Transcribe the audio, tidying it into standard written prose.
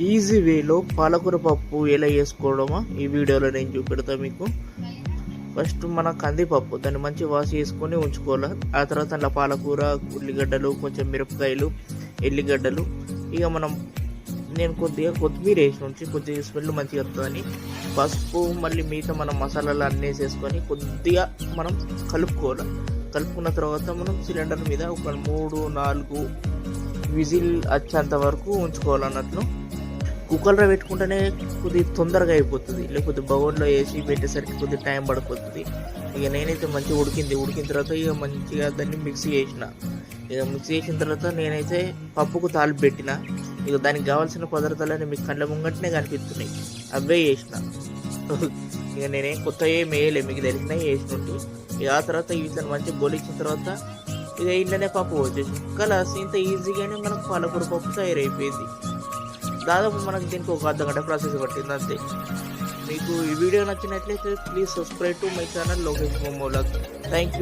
Easy వేలో పాలకూర పప్పు ఎలా చేసుకోవడమో ఈ వీడియోలో నేను చూపెడతా మీకు. ఫస్ట్ మన కందిపప్పు దాన్ని మంచిగా వాష్ చేసుకొని ఉంచుకోవాలి. ఆ తర్వాత అందులో పాలకూర, ఉల్లిగడ్డలు, కొంచెం మిరపకాయలు, ఎల్లిగడ్డలు, ఇక నేను కొద్దిగా కొత్తిమీర వేసి ఉంచి కొద్దిగా స్మెల్ మంచిగా వస్తుందని పసుపు, మళ్ళీ మిగతా మనం మసాలాలు అన్నీ వేసేసుకొని కొద్దిగా మనం కలుపుకోవాలి. కలుపుకున్న తర్వాత మనం సిలిండర్ మీద ఒక 3-4 విజిల్ వచ్చేంత వరకు ఉంచుకోవాలన్నట్లు. కుక్కర్లో పెట్టుకుంటేనే కొద్దిగా తొందరగా అయిపోతుంది, లేకపోతే బౌల్లో వేసి పెట్టేసరికి కొద్దిగా టైం పడిపోతుంది. ఇక నేనైతే మంచిగా ఉడికిన తర్వాత ఇక మంచిగా దాన్ని మిక్సీ చేసిన. ఇక మిక్సీ చేసిన తర్వాత నేనైతే పప్పుకు తాలింపు పెట్టిన. ఇక దానికి కావాల్సిన పదార్థాలన్నీ మీకు కళ్ళ ముంగటనే కనిపిస్తున్నాయి, అవే చేసిన. ఇక నేనేం కొత్త ఏం వేయలే, మీకు తెలిసినవి వేసినట్టు. ఇక ఆ తర్వాత వీటిని మంచిగా గొలిచిన తర్వాత ఇక ఇంట్లోనే పప్పు వచ్చేసి కలాస్. ఇంత ఈజీగానే మనకు పాలకూర పప్పు తయారైపోయింది. దాదాపు మనకు దీనికి ఒక అర్ధగంట ప్రాసెస్ పట్టింది అంతే. మీకు ఈ వీడియో నచ్చినట్లయితే please subscribe to my channel Lokesh మొమోలాగ్. Thank you.